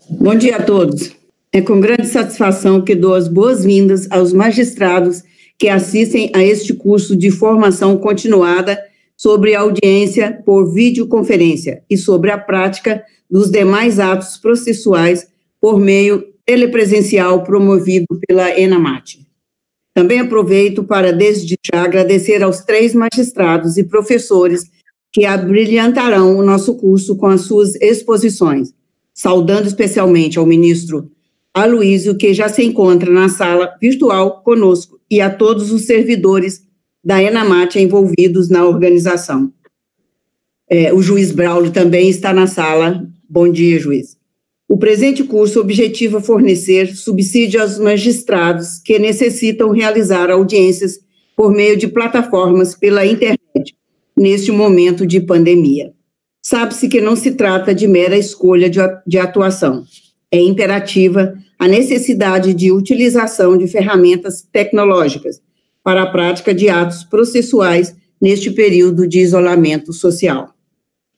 Bom dia a todos. É com grande satisfação que dou as boas-vindas aos magistrados que assistem a este curso de formação continuada sobre audiência por videoconferência e sobre a prática dos demais atos processuais por meio telepresencial promovido pela ENAMAT. Também aproveito para, desde já, agradecer aos 3 magistrados e professores que abrilhantarão o nosso curso com as suas exposições, saudando especialmente ao ministro Aloísio, que já se encontra na sala virtual conosco, e a todos os servidores da ENAMAT envolvidos na organização. O juiz Braulio também está na sala. Bom dia, juiz. O presente curso objetiva fornecer subsídio aos magistrados que necessitam realizar audiências por meio de plataformas pela internet, neste momento de pandemia. Sabe-se que não se trata de mera escolha de atuação. É imperativa a necessidade de utilização de ferramentas tecnológicas para a prática de atos processuais neste período de isolamento social.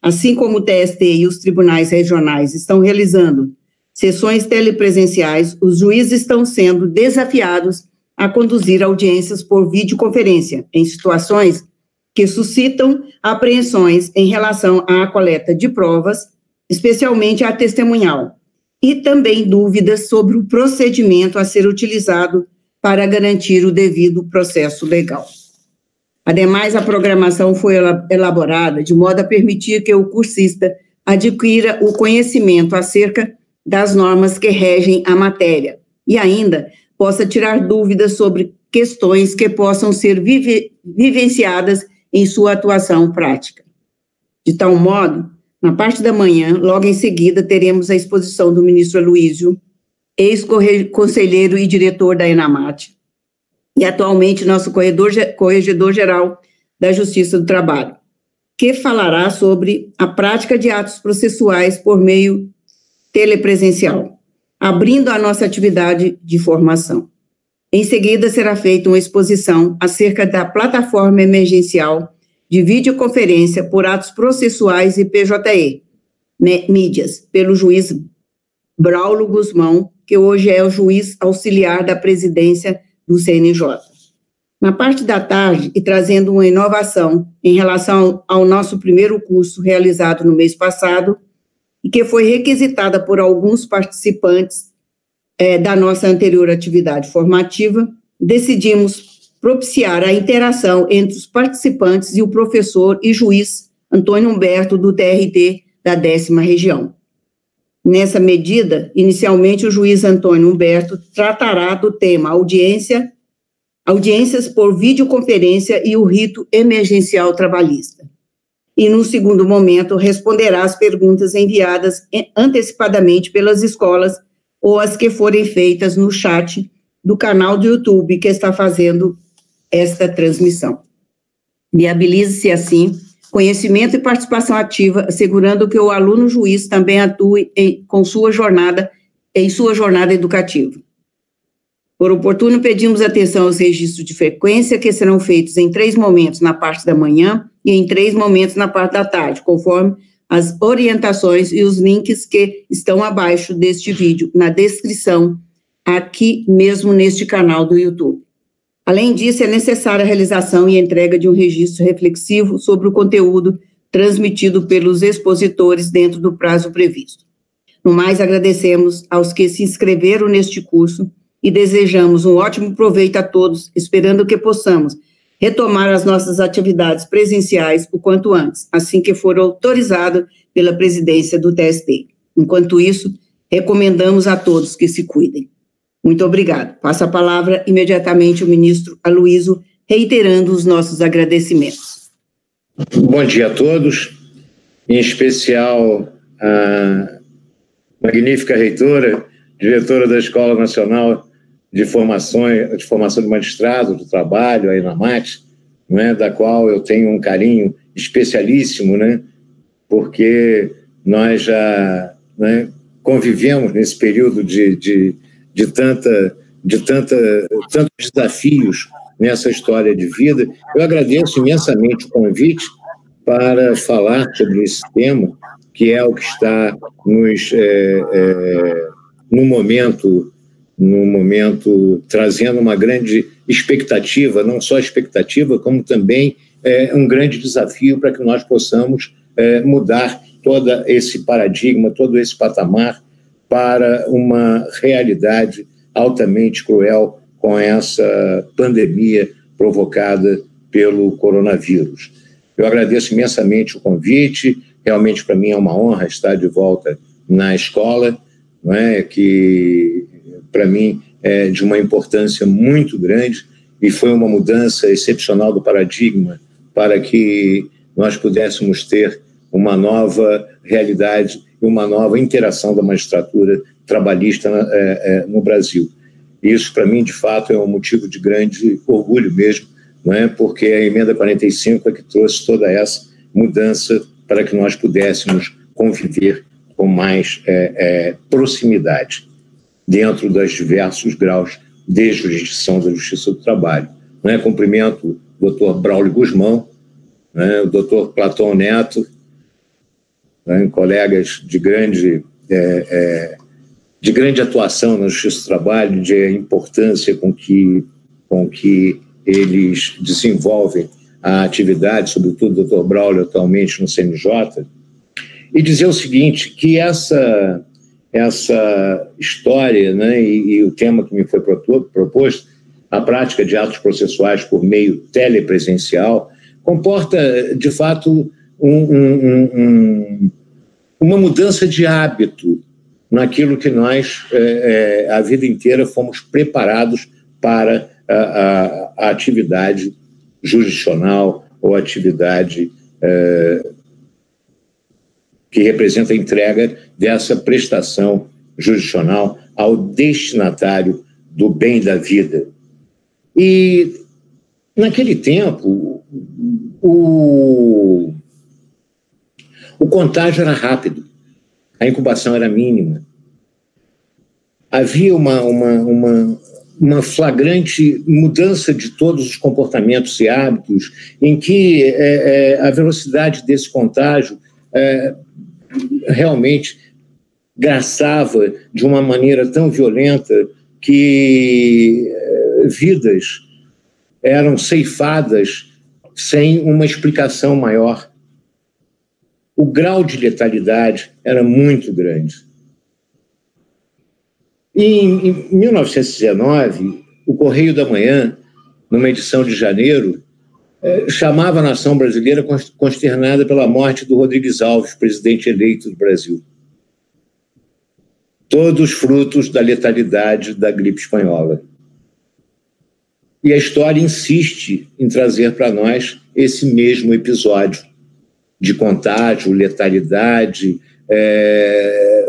Assim como o TST e os tribunais regionais estão realizando sessões telepresenciais, os juízes estão sendo desafiados a conduzir audiências por videoconferência em situações que suscitam apreensões em relação à coleta de provas, especialmente a testemunhal, e também dúvidas sobre o procedimento a ser utilizado para garantir o devido processo legal. Ademais, a programação foi elaborada de modo a permitir que o cursista adquira o conhecimento acerca das normas que regem a matéria e ainda possa tirar dúvidas sobre questões que possam ser vivenciadas em sua atuação prática. De tal modo, na parte da manhã, logo em seguida, teremos a exposição do ministro Aloísio, ex-conselheiro e diretor da ENAMAT, e atualmente nosso corregedor-geral da Justiça do Trabalho, que falará sobre a prática de atos processuais por meio telepresencial, abrindo a nossa atividade de formação. Em seguida, será feita uma exposição acerca da plataforma emergencial de videoconferência por atos processuais e PJE, mídias, pelo juiz Braulio Guzmão, que hoje é o juiz auxiliar da presidência do CNJ. Na parte da tarde, e trazendo uma inovação em relação ao nosso primeiro curso realizado no mês passado, e que foi requisitada por alguns participantes da nossa anterior atividade formativa, decidimos propiciar a interação entre os participantes e o professor e juiz Antônio Humberto, do TRT da 10ª Região. Nessa medida, inicialmente o juiz Antônio Humberto tratará do tema audiências por videoconferência e o rito emergencial trabalhista. E, no segundo momento, responderá às perguntas enviadas antecipadamente pelas escolas ou as que forem feitas no chat do canal do YouTube que está fazendo esta transmissão. Viabilize-se, assim, conhecimento e participação ativa, assegurando que o aluno juiz também atue em sua jornada educativa. Por oportuno, pedimos atenção aos registros de frequência que serão feitos em 3 momentos na parte da manhã e em 3 momentos na parte da tarde, conforme as orientações e os links que estão abaixo deste vídeo, na descrição, aqui mesmo neste canal do YouTube. Além disso, é necessária a realização e entrega de um registro reflexivo sobre o conteúdo transmitido pelos expositores dentro do prazo previsto. No mais, agradecemos aos que se inscreveram neste curso e desejamos um ótimo proveito a todos, esperando que possamos retomar as nossas atividades presenciais o quanto antes, assim que for autorizado pela presidência do TST. Enquanto isso, recomendamos a todos que se cuidem. Muito obrigado. Passo a palavra imediatamente ao ministro Aloísio, reiterando os nossos agradecimentos. Bom dia a todos, em especial a magnífica reitora, diretora da Escola Nacional de Formação de Magistrado do Trabalho, a ENAMAT, da qual eu tenho um carinho especialíssimo, porque nós já convivemos nesse período de tantos desafios nessa história de vida. Eu agradeço imensamente o convite para falar sobre esse tema, que é o que está no momento trazendo uma grande expectativa, não só expectativa, como também um grande desafio para que nós possamos mudar todo esse paradigma, todo esse patamar para uma realidade altamente cruel com essa pandemia provocada pelo coronavírus. Eu agradeço imensamente o convite, realmente para mim é uma honra estar de volta na escola, não é? Que para mim é de uma importância muito grande e foi uma mudança excepcional do paradigma para que nós pudéssemos ter uma nova realidade e uma nova interação da magistratura trabalhista no Brasil. Isso, para mim, de fato, é um motivo de grande orgulho mesmo, não é? Porque a Emenda 45 é que trouxe toda essa mudança para que nós pudéssemos conviver com mais proximidade dentro dos diversos graus de jurisdição da Justiça do Trabalho. Não é? Cumprimento o doutor Braulio Guzmão, o doutor Platão Neto, colegas de grande atuação na Justiça do Trabalho, de importância com que eles desenvolvem a atividade, sobretudo o Dr. Braulio atualmente no CNJ, e dizer o seguinte, que essa história, né, e o tema que me foi proposto, a prática de atos processuais por meio telepresencial, comporta, de fato, uma mudança de hábito naquilo que nós, a vida inteira, fomos preparados para a atividade jurisdicional ou atividade que representa a entrega dessa prestação jurisdicional ao destinatário do bem da vida. E, naquele tempo, o contágio era rápido, a incubação era mínima. Havia uma flagrante mudança de todos os comportamentos e hábitos, em que a velocidade desse contágio realmente graçava de uma maneira tão violenta que vidas eram ceifadas sem uma explicação maior. O grau de letalidade era muito grande. E, em 1919, o Correio da Manhã, numa edição de janeiro, chamava a nação brasileira consternada pela morte do Rodrigues Alves, presidente eleito do Brasil. Todos frutos da letalidade da gripe espanhola. E a história insiste em trazer para nós esse mesmo episódio de contágio, letalidade,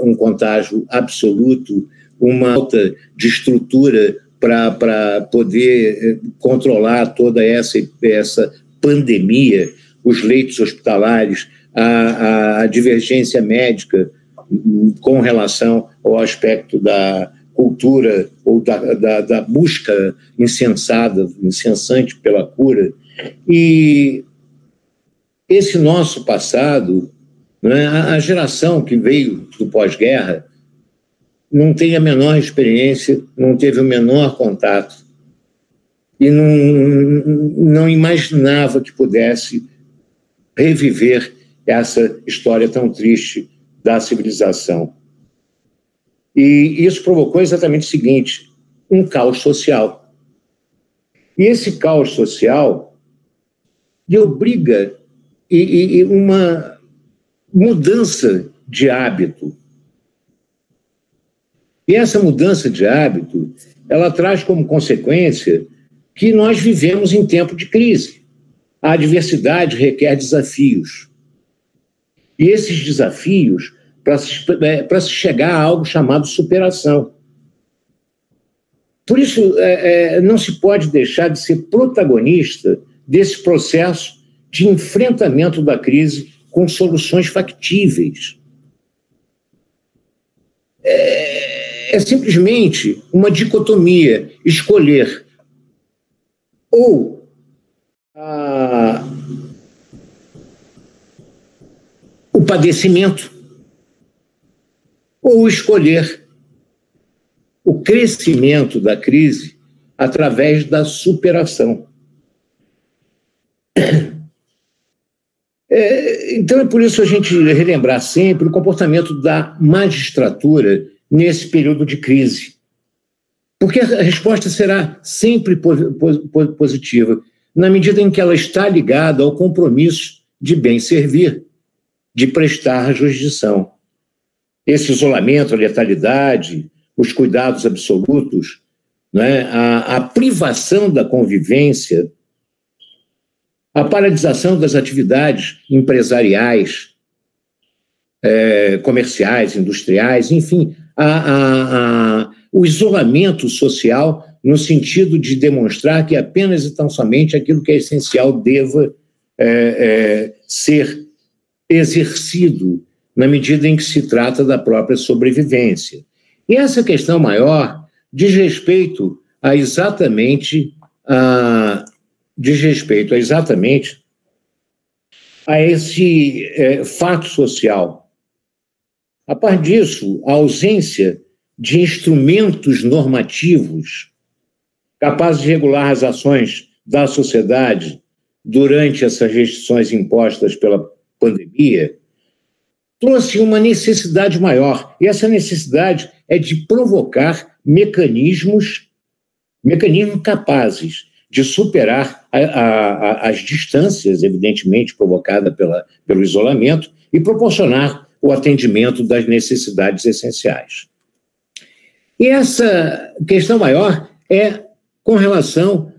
um contágio absoluto, uma falta de estrutura para poder controlar toda essa pandemia, os leitos hospitalares, a divergência médica com relação ao aspecto da cultura ou da busca incessante pela cura. E esse nosso passado, né, a geração que veio do pós-guerra, não tem a menor experiência, não teve o menor contato e não imaginava que pudesse reviver essa história tão triste da civilização. E isso provocou exatamente o seguinte, um caos social. E esse caos social obriga e uma mudança de hábito. E essa mudança de hábito, ela traz como consequência que nós vivemos em tempo de crise. A adversidade requer desafios. E esses desafios, para se chegar a algo chamado superação. Por isso, não se pode deixar de ser protagonista desse processo de enfrentamento da crise com soluções factíveis. É simplesmente uma dicotomia, escolher ou o padecimento ou escolher o crescimento da crise através da superação. Então é por isso a gente relembrar sempre o comportamento da magistratura nesse período de crise. Porque a resposta será sempre positiva, na medida em que ela está ligada ao compromisso de bem servir, de prestar jurisdição. Esse isolamento, a letalidade, os cuidados absolutos, né, a privação da convivência, a paralisação das atividades empresariais, comerciais, industriais, enfim, o isolamento social no sentido de demonstrar que apenas e tão somente aquilo que é essencial deva ser exercido na medida em que se trata da própria sobrevivência. E essa questão maior diz respeito a exatamente a esse fato social. A par disso, a ausência de instrumentos normativos capazes de regular as ações da sociedade durante essas restrições impostas pela pandemia trouxe uma necessidade maior, e essa necessidade é de provocar mecanismos capazes de superar as distâncias, evidentemente, provocadas pelo isolamento, e proporcionar o atendimento das necessidades essenciais. E essa questão maior é com relação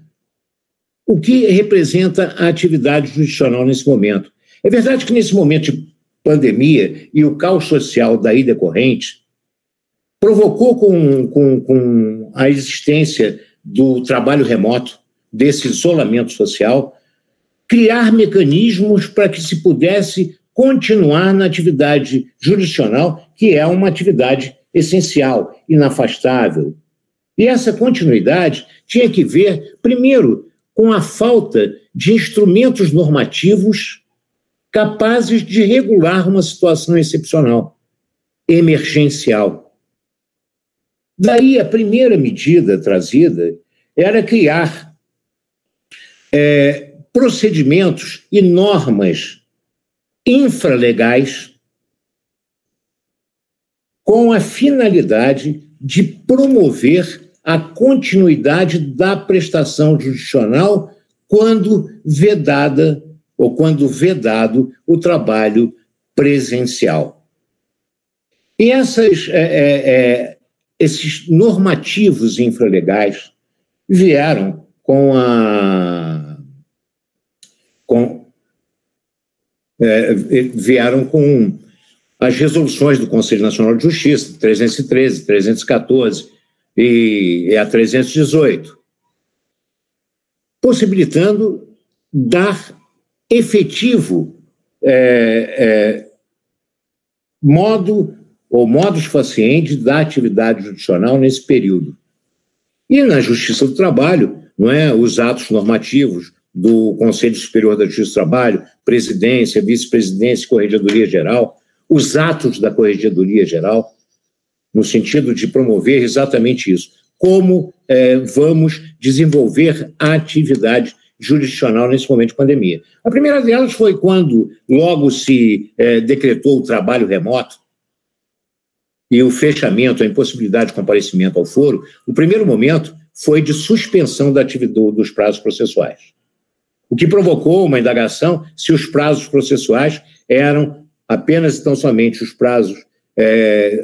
ao que representa a atividade jurisdicional nesse momento. É verdade que nesse momento de pandemia e o caos social daí decorrente provocou com a existência do trabalho remoto, desse isolamento social, criar mecanismos para que se pudesse continuar na atividade jurisdicional, que é uma atividade essencial, inafastável. E essa continuidade tinha que ver, primeiro, com a falta de instrumentos normativos capazes de regular uma situação excepcional, emergencial. Daí a primeira medida trazida era criar procedimentos e normas infralegais com a finalidade de promover a continuidade da prestação jurisdicional quando vedada ou quando vedado o trabalho presencial. E esses normativos infralegais vieram com as resoluções do Conselho Nacional de Justiça, 313, 314 e a 318, possibilitando dar efetivo modus faciendi da atividade jurisdicional nesse período. E na Justiça do Trabalho, os atos normativos do Conselho Superior da Justiça do Trabalho, presidência, vice-presidência, Corregedoria Geral, os atos da Corregedoria Geral, no sentido de promover exatamente isso. Como vamos desenvolver a atividade jurisdicional nesse momento de pandemia. A primeira delas foi quando logo se decretou o trabalho remoto e o fechamento, a impossibilidade de comparecimento ao foro. O primeiro momento foi de suspensão da atividade dos prazos processuais, o que provocou uma indagação se os prazos processuais eram apenas e tão somente os prazos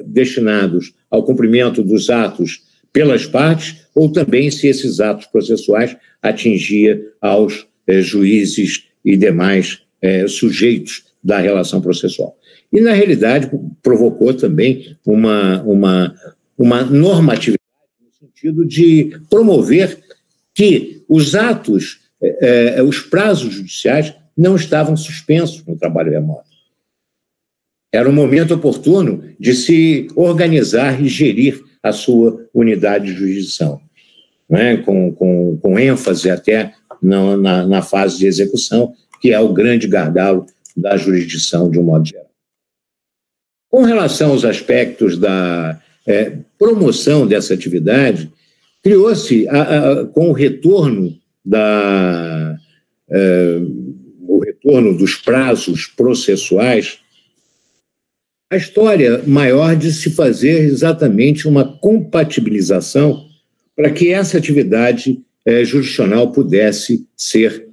destinados ao cumprimento dos atos pelas partes, ou também se esses atos processuais atingia aos juízes e demais sujeitos da relação processual. E, na realidade, provocou também uma normatividade no sentido de promover que os atos, os prazos judiciais não estavam suspensos no trabalho remoto. Era um momento oportuno de se organizar e gerir a sua unidade de jurisdição, com ênfase até na fase de execução, que é o grande gargalo da jurisdição de um modo geral. Com relação aos aspectos da promoção dessa atividade, criou-se, com o retorno dos prazos processuais, a história maior de se fazer exatamente uma compatibilização para que essa atividade jurisdicional pudesse ser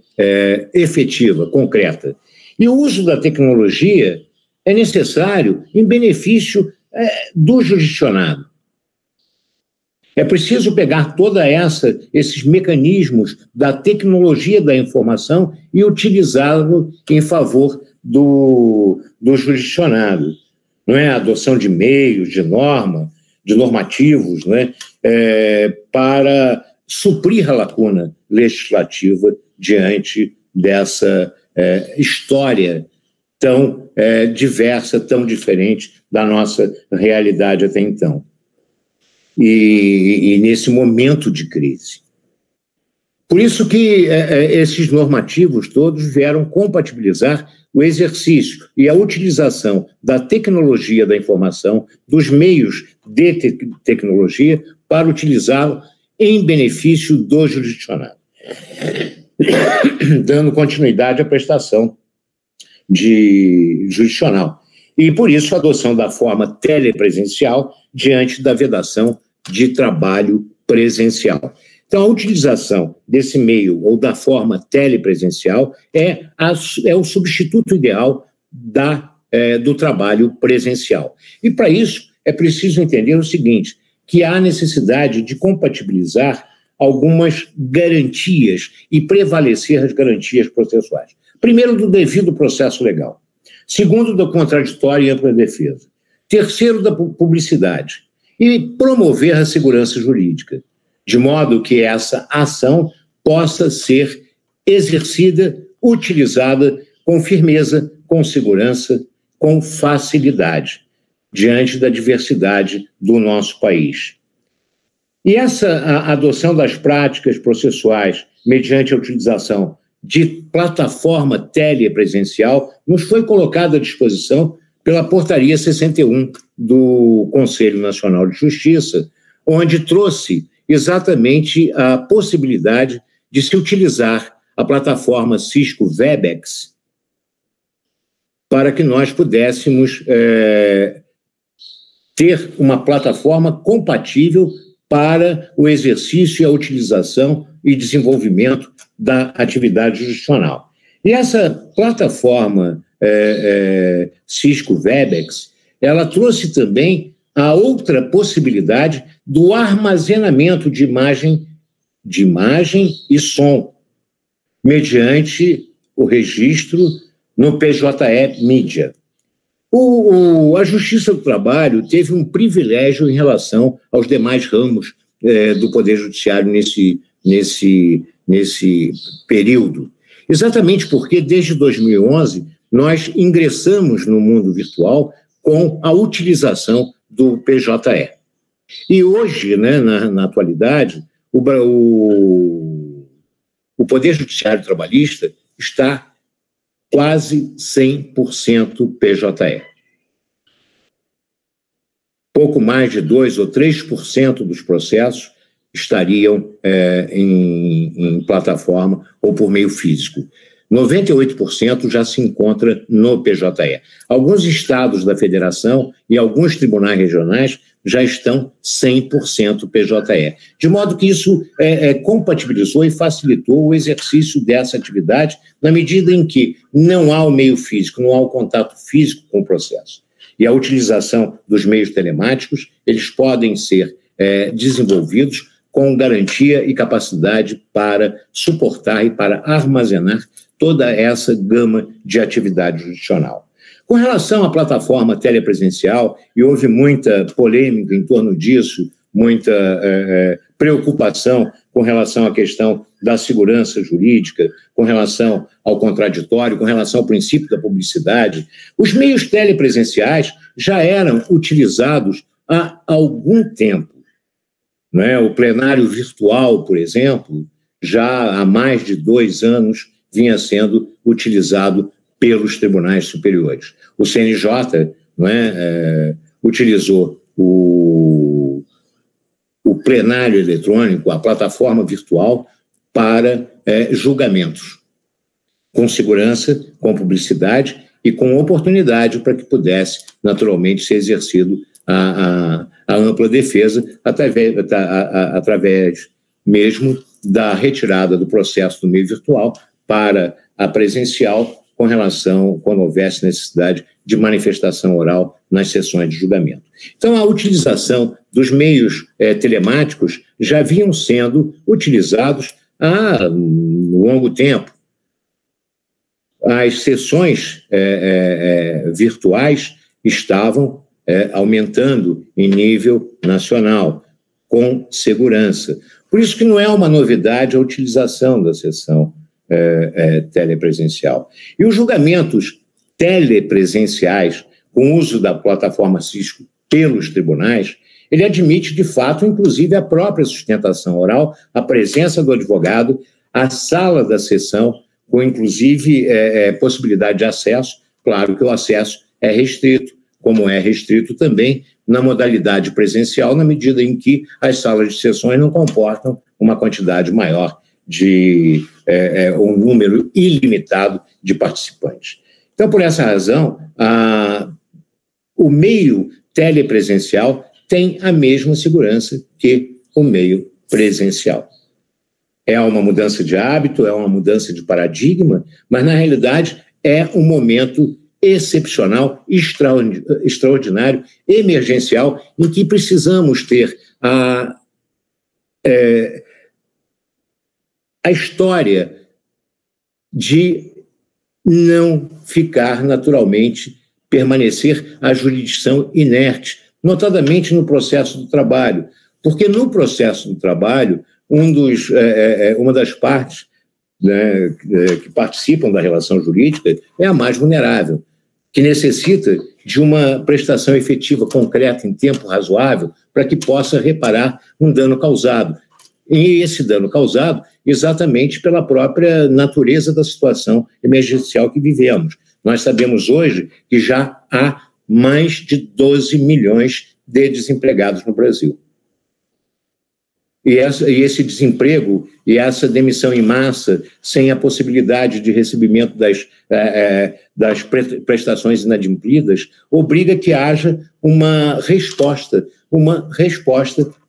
efetiva, concreta. E o uso da tecnologia é necessário em benefício do jurisdicionado. É preciso pegar esses mecanismos da tecnologia da informação e utilizá-lo em favor do jurisdicionado. Não é a adoção de meios, de normativos, né, para suprir a lacuna legislativa diante dessa história tão diversa, tão diferente da nossa realidade até então. E nesse momento de crise. Por isso que esses normativos todos vieram compatibilizar o exercício e a utilização da tecnologia da informação, dos meios de tecnologia, para utilizá-lo em benefício do jurisdicionado, dando continuidade à prestação jurisdicional. E, por isso, a adoção da forma telepresencial diante da vedação de trabalho presencial. Então, a utilização desse meio ou da forma telepresencial é o substituto ideal do trabalho presencial. E, para isso, é preciso entender o seguinte, que há necessidade de compatibilizar algumas garantias e prevalecer as garantias processuais. Primeiro, do devido processo legal. Segundo, do contraditório e ampla defesa. Terceiro, da publicidade. E promover a segurança jurídica, de modo que essa ação possa ser exercida, utilizada com firmeza, com segurança, com facilidade, diante da diversidade do nosso país. E essa adoção das práticas processuais, mediante a utilização de plataforma telepresencial, nos foi colocada à disposição pela Portaria 61 do Conselho Nacional de Justiça, onde trouxe exatamente a possibilidade de se utilizar a plataforma Cisco Webex para que nós pudéssemos ter uma plataforma compatível para o exercício e a utilização e desenvolvimento da atividade jurisdicional. E essa plataforma Cisco Webex, ela trouxe também a outra possibilidade do armazenamento de imagem e som, mediante o registro no PJE Mídia. A Justiça do Trabalho teve um privilégio em relação aos demais ramos do Poder Judiciário nesse período. Exatamente porque, desde 2011, nós ingressamos no mundo virtual com a utilização do PJE. E hoje, né, na atualidade, o Poder Judiciário Trabalhista está quase 100% PJE. Pouco mais de 2% ou 3% dos processos estariam em plataforma ou por meio físico. 98% já se encontra no PJE. Alguns estados da federação e alguns tribunais regionais já estão 100% PJE. De modo que isso compatibilizou e facilitou o exercício dessa atividade na medida em que não há o meio físico, não há o contato físico com o processo. E a utilização dos meios telemáticos, eles podem ser desenvolvidos com garantia e capacidade para suportar e para armazenar toda essa gama de atividade jurisdicional. Com relação à plataforma telepresencial, e houve muita polêmica em torno disso, muita preocupação com relação à questão da segurança jurídica, com relação ao contraditório, com relação ao princípio da publicidade, os meios telepresenciais já eram utilizados há algum tempo. Né? O plenário virtual, por exemplo, já há mais de 2 anos vinha sendo utilizado pelos tribunais superiores. O CNJ não é, utilizou o plenário eletrônico, a plataforma virtual, para julgamentos, com segurança, com publicidade e com oportunidade para que pudesse, naturalmente, ser exercido a ampla defesa através mesmo da retirada do processo do meio virtual para a presencial, com relação, quando houvesse necessidade de manifestação oral nas sessões de julgamento. Então, a utilização dos meios telemáticos já vinham sendo utilizados há longo tempo. As sessões virtuais estavam aumentando em nível nacional, com segurança. Por isso que não é uma novidade a utilização da sessão telepresencial. E os julgamentos telepresenciais, com uso da plataforma Cisco pelos tribunais, ele admite, de fato, inclusive, a própria sustentação oral, a presença do advogado, a sala da sessão, com, inclusive, possibilidade de acesso. Claro que o acesso é restrito, como é restrito também na modalidade presencial, na medida em que as salas de sessões não comportam uma quantidade maior de um número ilimitado de participantes. Então, por essa razão, o meio telepresencial tem a mesma segurança que o meio presencial. É uma mudança de hábito, é uma mudança de paradigma, mas, na realidade, é um momento excepcional, extraordinário, emergencial, em que precisamos ter a história de não ficar naturalmente, permanecer a jurisdição inerte, notadamente no processo do trabalho, porque no processo do trabalho, uma das partes, né, que participam da relação jurídica é a mais vulnerável, que necessita de uma prestação efetiva concreta em tempo razoável para que possa reparar um dano causado. E esse dano causado exatamente pela própria natureza da situação emergencial que vivemos. Nós sabemos hoje que já há mais de 12 milhões de desempregados no Brasil. E esse desemprego e essa demissão em massa, sem a possibilidade de recebimento das prestações inadimplidas, obriga que haja uma resposta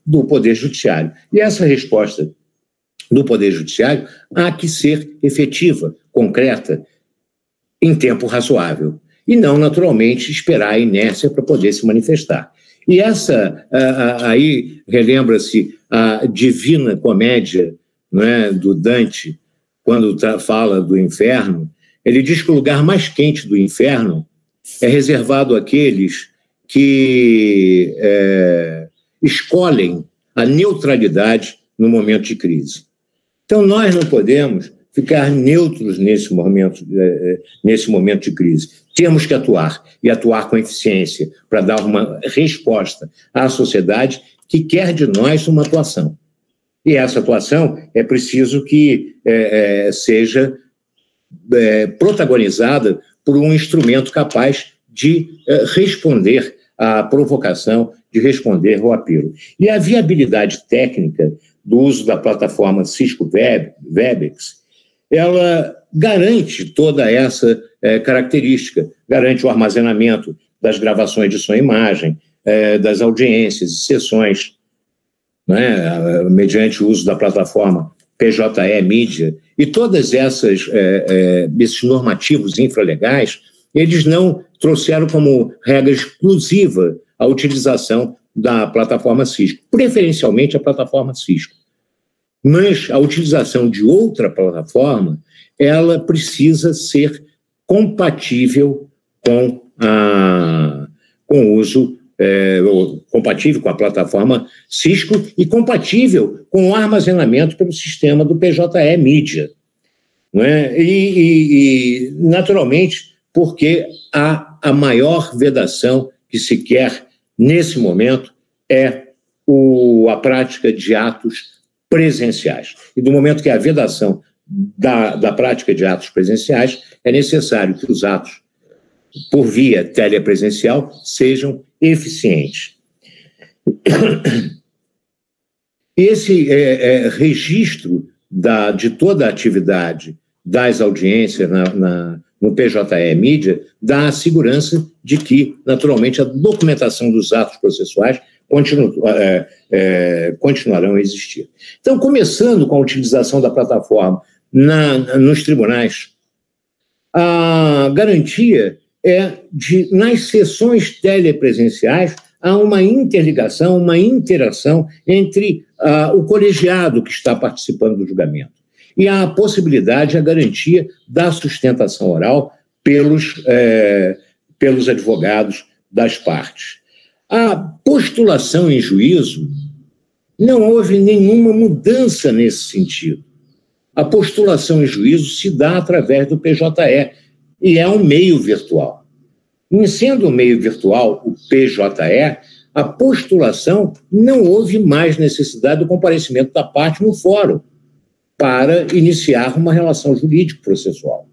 do Poder Judiciário. E essa resposta do Poder Judiciário há que ser efetiva, concreta, em tempo razoável, e não, naturalmente, esperar a inércia para poder se manifestar. E aí relembra-se a Divina Comédia, não é, do Dante, quando fala do inferno. Ele diz que o lugar mais quente do inferno é reservado àqueles que escolhem a neutralidade no momento de crise. Então, nós não podemos ficar neutros nesse momento de crise. Temos que atuar, e atuar com eficiência, para dar uma resposta à sociedade que quer de nós uma atuação. E essa atuação é preciso que seja protagonizada por um instrumento capaz de responder à provocação, de responder ao apelo. E a viabilidade técnica do uso da plataforma Cisco Webex, ela garante toda essa característica, garante o armazenamento das gravações de som e imagem, das audiências e sessões, né, mediante o uso da plataforma PJE Mídia, e todas esses normativos infralegais, eles não trouxeram como regra exclusiva a utilização da plataforma Cisco, preferencialmente a plataforma Cisco. Mas a utilização de outra plataforma, ela precisa ser compatível com o uso, compatível com a plataforma Cisco e compatível com o armazenamento pelo sistema do PJE Mídia. Não é? E, naturalmente, porque a maior vedação que se quer nesse momento é a prática de atos presenciais. E do momento que a vedação da prática de atos presenciais, é necessário que os atos por via telepresencial sejam eficientes. Esse registro de toda a atividade das audiências no PJE Mídia dá a segurança de que, naturalmente, a documentação dos atos processuais continuarão a existir. Então, começando com a utilização da plataforma nos tribunais, a garantia é de, nas sessões telepresenciais, há uma interligação, uma interação entre o colegiado que está participando do julgamento e a possibilidade, a garantia da sustentação oral pelos advogados das partes. A postulação em juízo, não houve nenhuma mudança nesse sentido. A postulação em juízo se dá através do PJE e é um meio virtual. Em sendo um meio virtual, o PJE, a postulação não houve mais necessidade do comparecimento da parte no fórum para iniciar uma relação jurídico-processual.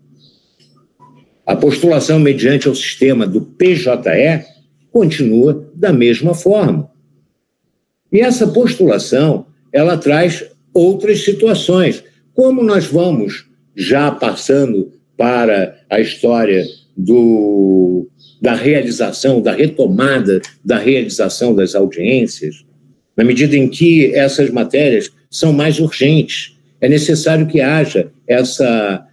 A postulação mediante o sistema do PJE continua da mesma forma. E essa postulação, ela traz outras situações, como nós vamos já passando para a história da realização, da retomada da realização das audiências, na medida em que essas matérias são mais urgentes. É necessário que haja essa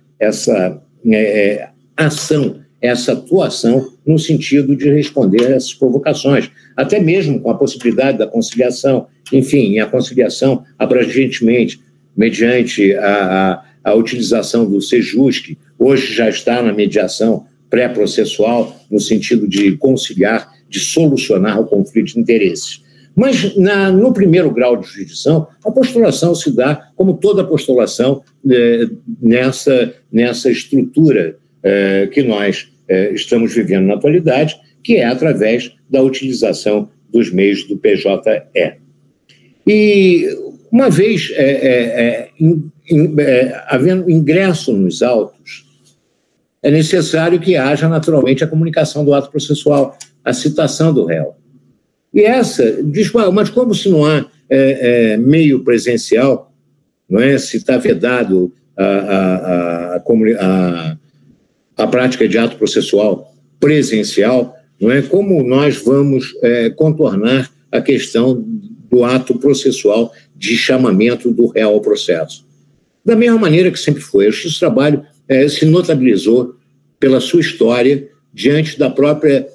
ação, essa atuação no sentido de responder a essas provocações, até mesmo com a possibilidade da conciliação, enfim, a conciliação abrangentemente, mediante a utilização do SEJUS, que hoje já está na mediação pré-processual, no sentido de conciliar, de solucionar o conflito de interesses. Mas, no primeiro grau de jurisdição, a postulação se dá, como toda postulação, nessa estrutura que nós estamos vivendo na atualidade, que é através da utilização dos meios do PJE. E, uma vez havendo ingresso nos autos, é necessário que haja, naturalmente, a comunicação do ato processual, a citação do réu. E essa, diz, mas como se não há meio presencial, não é? Se está vedado a prática de ato processual presencial, não é? Como nós vamos contornar a questão do ato processual de chamamento do réu ao processo? Da mesma maneira que sempre foi, o Justiça do Trabalho se notabilizou pela sua história diante da própria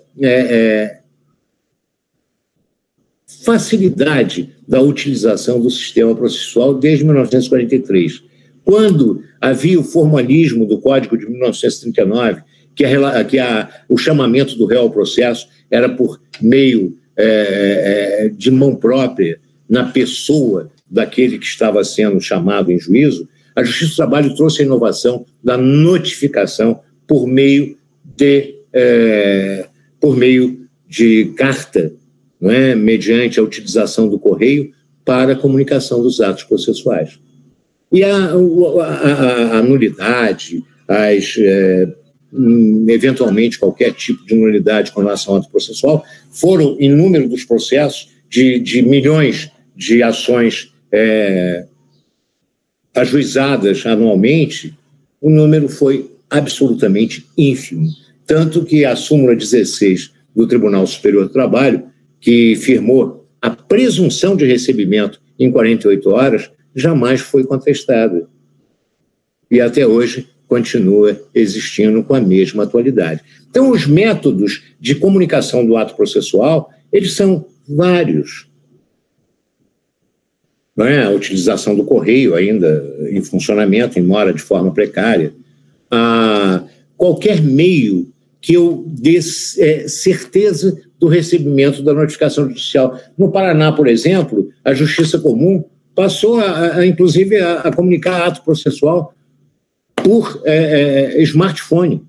facilidade da utilização do sistema processual desde 1943, quando havia o formalismo do Código de 1939, que o chamamento do réu ao processo era por meio de mão própria na pessoa daquele que estava sendo chamado em juízo. A Justiça do Trabalho trouxe a inovação da notificação por meio de carta, não é? Mediante a utilização do correio para a comunicação dos atos processuais. E a nulidade, eventualmente qualquer tipo de nulidade com relação ao ato processual, foram em número dos processos de milhões de ações ajuizadas anualmente, o número foi absolutamente ínfimo. Tanto que a súmula 16 do Tribunal Superior do Trabalho, que firmou a presunção de recebimento em 48 horas, jamais foi contestada. E até hoje continua existindo com a mesma atualidade. Então, os métodos de comunicação do ato processual, eles são vários. Não é? A utilização do correio ainda em funcionamento, embora de forma precária. Qualquer meio que eu dê certeza do recebimento da notificação judicial. No Paraná, por exemplo, a Justiça Comum passou, inclusive, a comunicar ato processual por smartphone.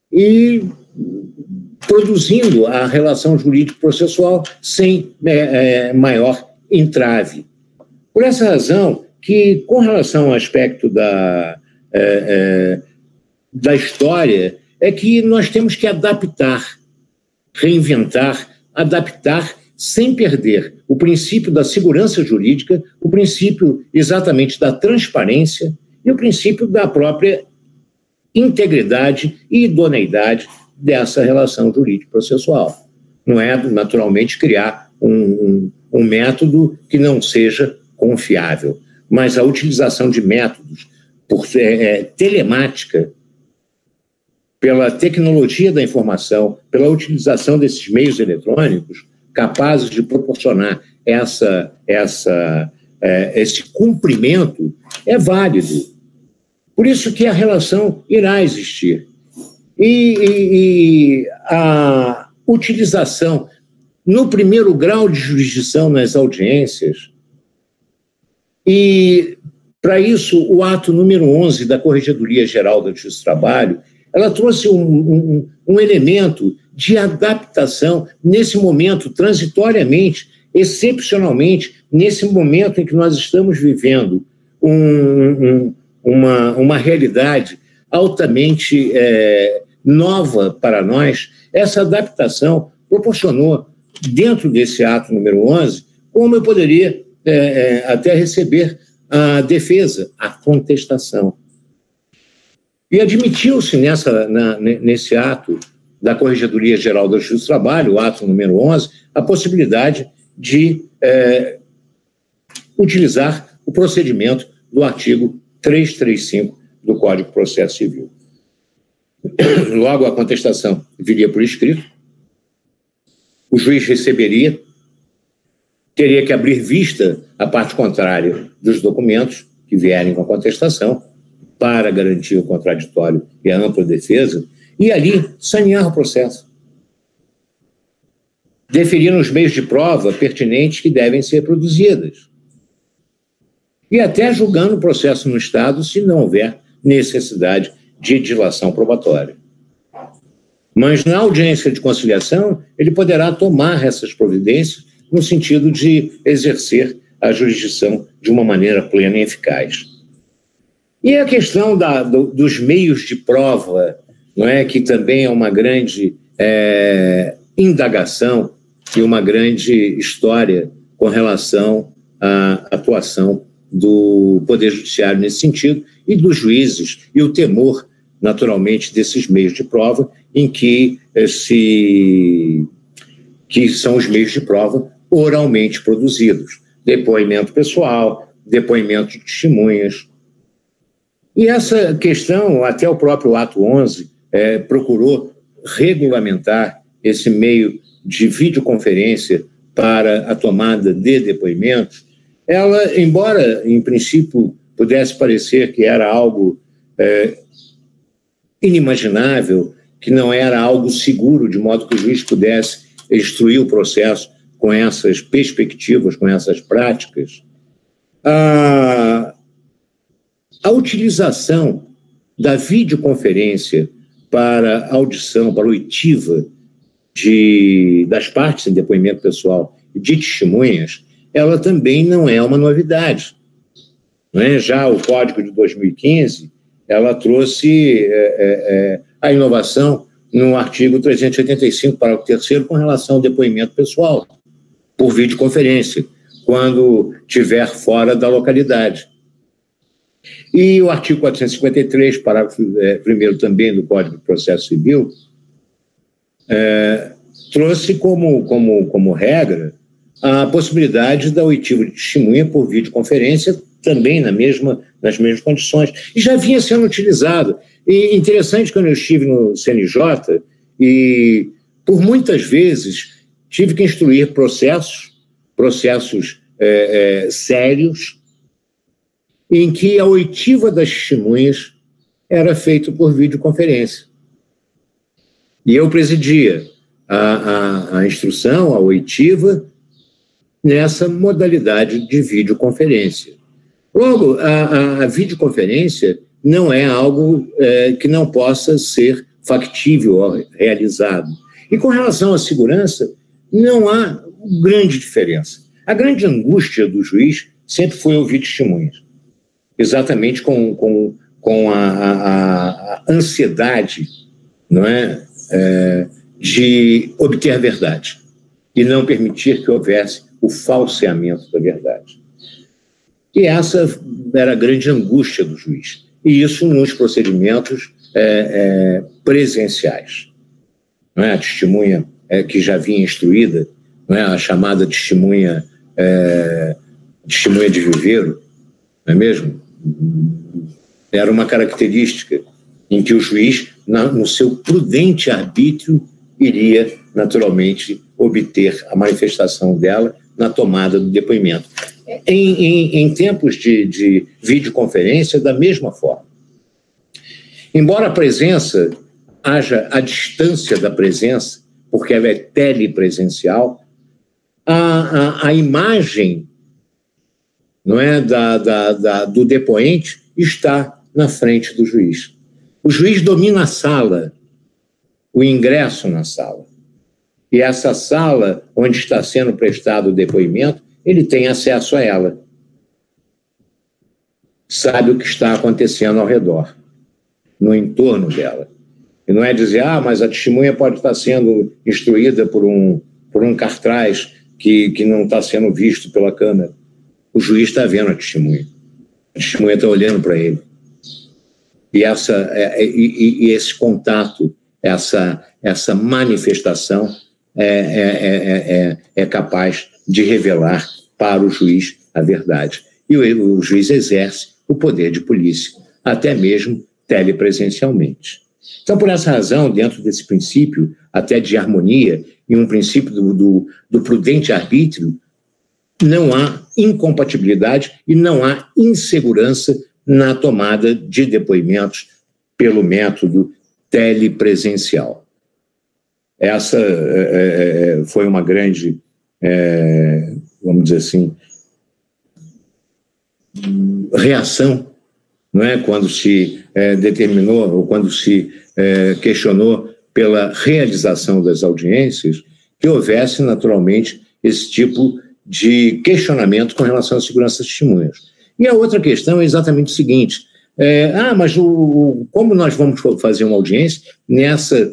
E produzindo a relação jurídico-processual sem maior entrave. Por da história é que nós temos que adaptar, reinventar, adaptar sem perder o princípio da segurança jurídica, o princípio exatamente da transparência e o princípio da própria integridade e idoneidade dessa relação jurídico-processual. Não é, naturalmente, criar um método que não seja confiável, mas a utilização de métodos por telemática, pela tecnologia da informação, pela utilização desses meios eletrônicos, capazes de proporcionar esse cumprimento, é válido. Por isso que a relação irá existir. E a utilização no primeiro grau de jurisdição nas audiências, e para isso o ato número 11 da Corregedoria Geral da Justiça do Trabalho, ela trouxe um elemento de adaptação nesse momento, transitoriamente, excepcionalmente, nesse momento em que nós estamos vivendo uma realidade altamente nova para nós. Essa adaptação proporcionou, dentro desse ato número 11, como eu poderia até receber a defesa, a contestação. E admitiu-se nesse ato da Corregedoria Geral da Justiça do Trabalho, o ato número 11, a possibilidade de utilizar o procedimento do artigo 335 do Código de Processo Civil. Logo, a contestação viria por escrito, o juiz receberia, teria que abrir vista à parte contrária dos documentos que vierem com a contestação, para garantir o contraditório e a ampla defesa, e ali sanear o processo, deferindo os meios de prova pertinentes que devem ser produzidas, e até julgando o processo no Estado se não houver necessidade de dilação probatória. Mas na audiência de conciliação, ele poderá tomar essas providências no sentido de exercer a jurisdição de uma maneira plena e eficaz. E a questão dos meios de prova, não é, que também é uma grande indagação e uma grande história com relação à atuação do Poder Judiciário nesse sentido, e dos juízes, e o temor, naturalmente, desses meios de prova, em que são os meios de prova oralmente produzidos. Depoimento pessoal, depoimento de testemunhas. E essa questão, até o próprio ato 11, procurou regulamentar esse meio de videoconferência para a tomada de depoimentos. Ela, embora em princípio pudesse parecer que era algo inimaginável, que não era algo seguro, de modo que o juiz pudesse instruir o processo com essas perspectivas, com essas práticas, a utilização da videoconferência para audição, para oitiva das partes em depoimento pessoal e de testemunhas, ela também não é uma novidade. Não é? Já o Código de 2015, ela trouxe a inovação no artigo 385, parágrafo 3º, com relação ao depoimento pessoal, por videoconferência, quando estiver fora da localidade. E o artigo 453, parágrafo 1º também do Código de Processo Civil, trouxe como regra a possibilidade da oitiva de testemunha por videoconferência, também nas mesmas condições, e já vinha sendo utilizado. E interessante, quando eu estive no CNJ, e por muitas vezes tive que instruir processos sérios, em que a oitiva das testemunhas era feita por videoconferência. E eu presidia a instrução, a oitiva, nessa modalidade de videoconferência. Logo, a videoconferência não é algo que não possa ser factível ou realizado. E com relação à segurança, não há grande diferença. A grande angústia do juiz sempre foi ouvir testemunhas, exatamente com com a ansiedade, não é, de obter a verdade e não permitir que houvesse o falseamento da verdade. E essa era a grande angústia do juiz. E isso nos procedimentos presenciais. Não é? A testemunha que já vinha instruída, não é? A chamada testemunha de viveiro, não é mesmo? Era uma característica em que o juiz, no seu prudente arbítrio, iria naturalmente obter a manifestação dela na tomada do depoimento. Em tempos de videoconferência, da mesma forma. Embora a presença haja a distância da presença, porque ela é telepresencial, a imagem, não é, do depoente está na frente do juiz. O juiz domina a sala, o ingresso na sala. E essa sala, onde está sendo prestado o depoimento, ele tem acesso a ela. Sabe o que está acontecendo ao redor, no entorno dela. E não é dizer, mas a testemunha pode estar sendo instruída por um cartaz que não está sendo visto pela câmera. O juiz está vendo a testemunha está olhando para ele. E esse contato, essa manifestação é capaz de revelar para o juiz a verdade. E o juiz exerce o poder de polícia, até mesmo telepresencialmente. Então, por essa razão, dentro desse princípio, até de harmonia, e um princípio do prudente arbítrio, não há incompatibilidade e não há insegurança na tomada de depoimentos pelo método telepresencial. Essa foi uma grande, vamos dizer assim, reação, não é? Quando se determinou, ou quando se questionou pela realização das audiências, que houvesse naturalmente esse tipo de questionamento com relação à segurança das testemunhas. E a outra questão é exatamente o seguinte, mas como nós vamos fazer uma audiência nessa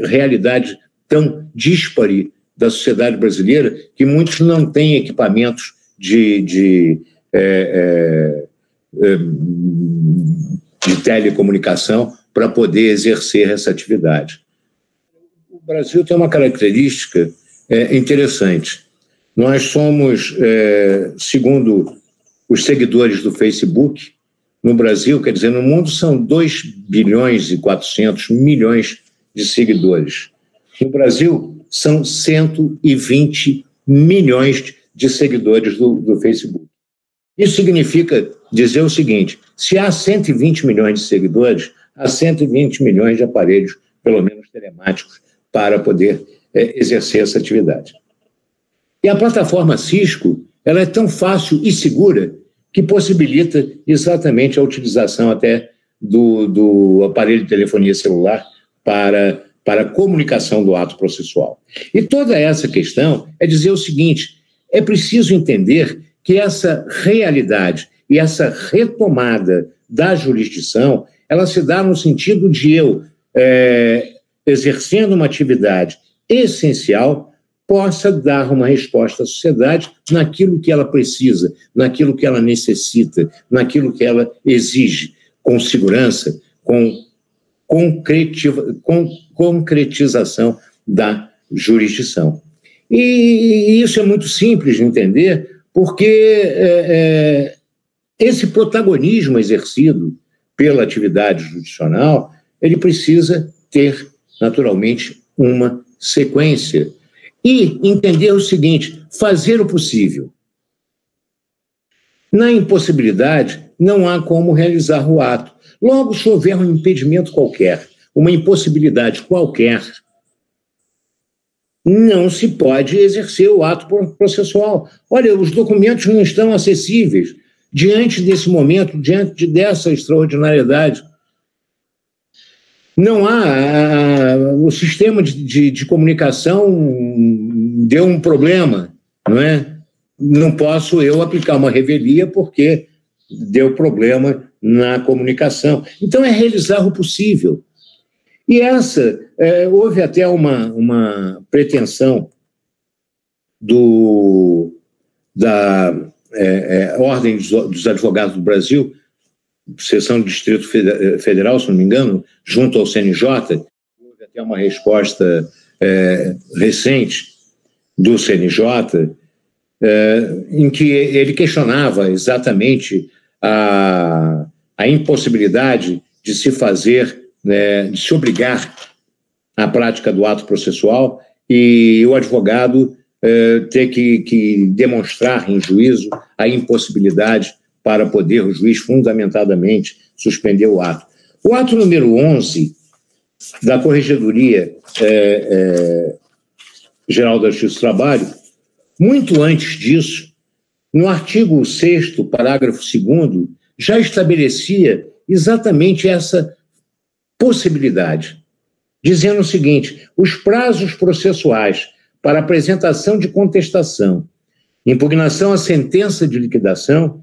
realidade tão díspare da sociedade brasileira, que muitos não têm equipamentos de telecomunicação para poder exercer essa atividade. O Brasil tem uma característica interessante. Nós somos, segundo os seguidores do Facebook, no Brasil, quer dizer, no mundo são 2 bilhões e 400 milhões de seguidores. No Brasil, são 120 milhões de seguidores do Facebook. Isso significa dizer o seguinte, se há 120 milhões de seguidores, há 120 milhões de aparelhos, pelo menos telemáticos, para poder exercer essa atividade. E a plataforma Cisco, ela é tão fácil e segura que possibilita exatamente a utilização até do aparelho de telefonia celular para a comunicação do ato processual. E toda essa questão é dizer o seguinte, é preciso entender que essa realidade e essa retomada da jurisdição, ela se dá no sentido de eu, exercendo uma atividade essencial, possa dar uma resposta à sociedade naquilo que ela precisa, naquilo que ela necessita, naquilo que ela exige, com segurança, com concretização da jurisdição. E isso é muito simples de entender, porque esse protagonismo exercido pela atividade jurisdicional, ele precisa ter, naturalmente, uma sequência. E entender o seguinte, fazer o possível. Na impossibilidade, não há como realizar o ato. Logo, se houver um impedimento qualquer, uma impossibilidade qualquer, não se pode exercer o ato processual. Olha, os documentos não estão acessíveis diante desse momento, diante dessa extraordinariedade. Não há, o sistema de comunicação deu um problema, não é? Não posso eu aplicar uma revelia porque deu problema na comunicação. Então, é realizar o possível. E houve até uma pretensão da Ordem dos Advogados do Brasil, seção do Distrito Federal, se não me engano, junto ao CNJ. Houve até uma resposta recente do CNJ, em que ele questionava exatamente a impossibilidade de se fazer, de se obrigar à prática do ato processual e o advogado ter que demonstrar em juízo a impossibilidade para poder o juiz fundamentadamente suspender o ato. O ato número 11 da Corregedoria Geral da Justiça do Trabalho, muito antes disso, no artigo 6º, parágrafo 2º, já estabelecia exatamente essa possibilidade, dizendo o seguinte: os prazos processuais para apresentação de contestação, impugnação à sentença de liquidação,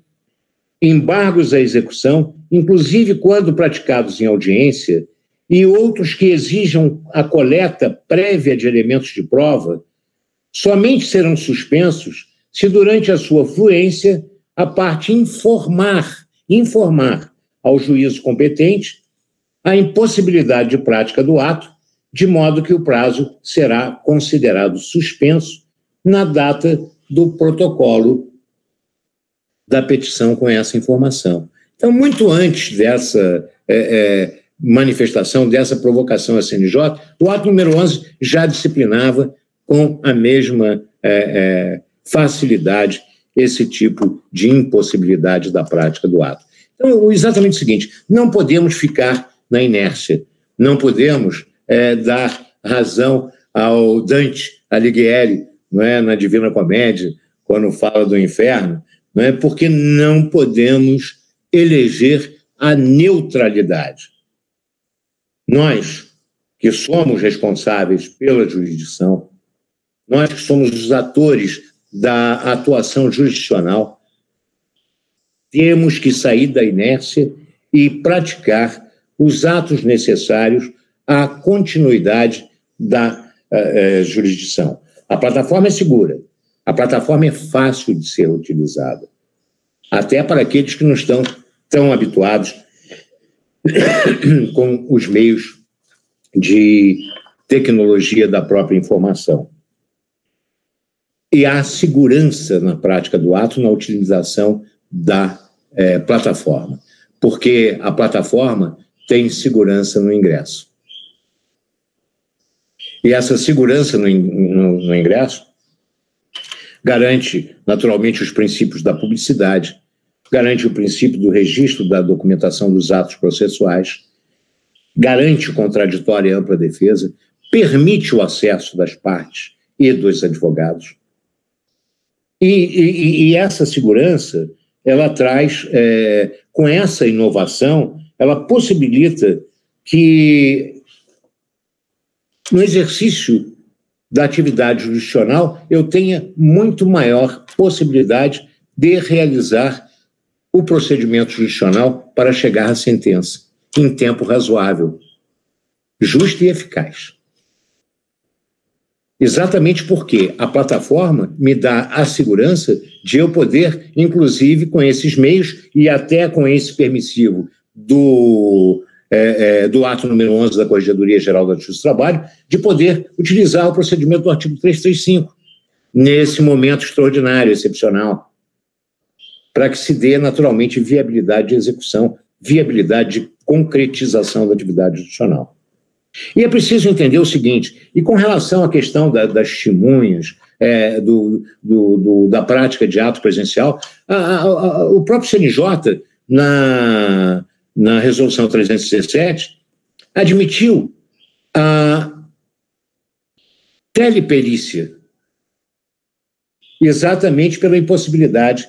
embargos à execução, inclusive quando praticados em audiência, e outros que exijam a coleta prévia de elementos de prova, somente serão suspensos se durante a sua fluência a parte informar ao juízo competente a impossibilidade de prática do ato, de modo que o prazo será considerado suspenso na data do protocolo da petição com essa informação. Então, muito antes dessa manifestação, dessa provocação à CNJ, o ato número 11 já disciplinava com a mesma facilidade esse tipo de impossibilidade da prática do ato. Então, exatamente o seguinte: não podemos ficar na inércia, não podemos dar razão ao Dante Alighieri, não é, na Divina Comédia, quando fala do inferno, não é, porque não podemos eleger a neutralidade. Nós, que somos responsáveis pela jurisdição, nós que somos os atores da atuação jurisdicional, temos que sair da inércia e praticar os atos necessários à continuidade da jurisdição. A plataforma é segura, a plataforma é fácil de ser utilizada, até para aqueles que não estão tão habituados com os meios de tecnologia da própria informação. E há segurança na prática do ato na utilização da plataforma, porque a plataforma tem segurança no ingresso. E essa segurança no ingresso garante, naturalmente, os princípios da publicidade, garante o princípio do registro da documentação dos atos processuais, garante o contraditório e ampla defesa, permite o acesso das partes e dos advogados. E essa segurança, ela traz, com essa inovação, ela possibilita que, no exercício da atividade jurisdicional, eu tenha muito maior possibilidade de realizar o procedimento jurisdicional para chegar à sentença em tempo razoável, justo e eficaz. Exatamente porque a plataforma me dá a segurança de eu poder, inclusive com esses meios e até com esse permissivo do ato número 11 da Corregedoria Geral da Justiça do Trabalho, de poder utilizar o procedimento do artigo 335, nesse momento extraordinário, excepcional, para que se dê naturalmente viabilidade de execução, viabilidade de concretização da atividade jurisdicional. E é preciso entender o seguinte, e com relação à questão das testemunhas, da prática de ato presencial, o próprio CNJ, na resolução 317, admitiu a teleperícia, exatamente pela impossibilidade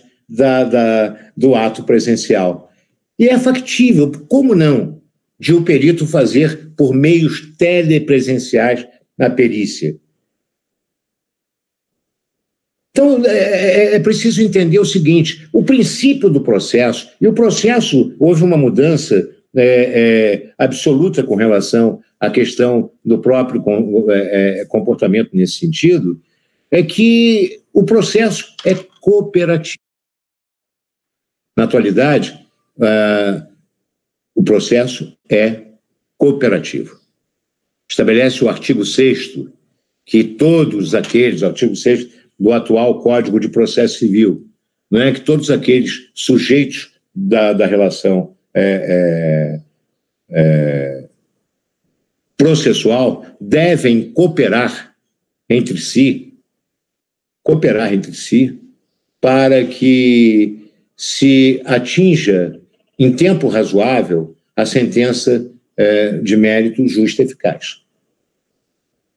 do ato presencial. E é factível, como não, de o perito fazer por meios telepresenciais na perícia. Então, é preciso entender o seguinte, o princípio do processo, e o processo, houve uma mudança absoluta com relação à questão do próprio comportamento nesse sentido, é que o processo é cooperativo. Na atualidade, o processo é cooperativo. Estabelece o artigo 6º que todos aqueles, artigo 6º do atual Código de Processo Civil, não é que todos aqueles sujeitos da relação processual devem cooperar entre si para que se atinja em tempo razoável a sentença de mérito justo e eficaz.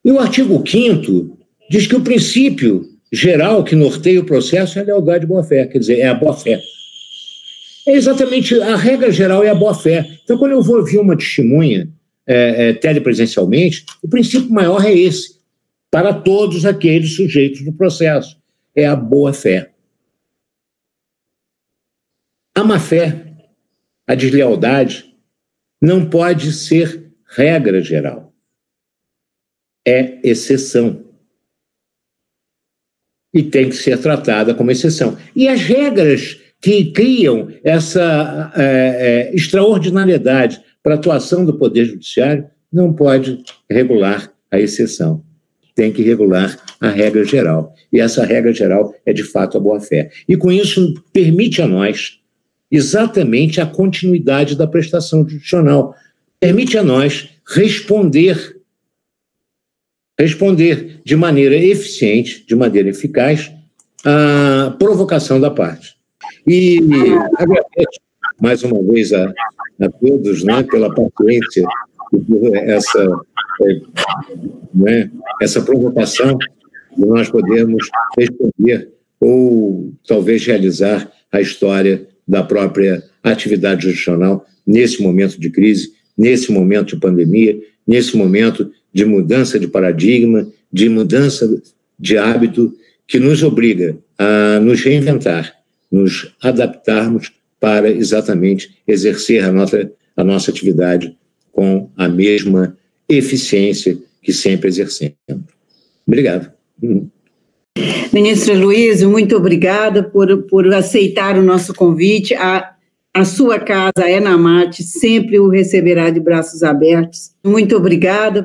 E o artigo 5º diz que o princípio geral que norteia o processo é a lealdade e boa-fé, quer dizer, é a boa-fé. É exatamente, a regra geral é a boa-fé. Então, quando eu vou ouvir uma testemunha telepresencialmente, o princípio maior é esse, para todos aqueles sujeitos do processo, é a boa-fé. A má-fé, a deslealdade, não pode ser regra geral. É exceção. E tem que ser tratada como exceção. E as regras que criam essa extraordinariedade para a atuação do Poder Judiciário não pode regular a exceção. Tem que regular a regra geral. E essa regra geral é, de fato, a boa-fé. E, com isso, permite a nós exatamente a continuidade da prestação judicional. Permite a nós responder de maneira eficiente, de maneira eficaz, a provocação da parte. E agradeço mais uma vez a todos, né, pela paciência e por essa provocação de nós podermos responder ou talvez realizar a história da própria atividade judicional nesse momento de crise, nesse momento de pandemia, nesse momento de mudança de paradigma, de mudança de hábito, que nos obriga a nos reinventar, nos adaptarmos para exatamente exercer a nossa atividade com a mesma eficiência que sempre exercemos. Obrigado. Ministro Heloísio, muito obrigada por aceitar o nosso convite. A sua casa, a Enamate, sempre o receberá de braços abertos. Muito obrigada.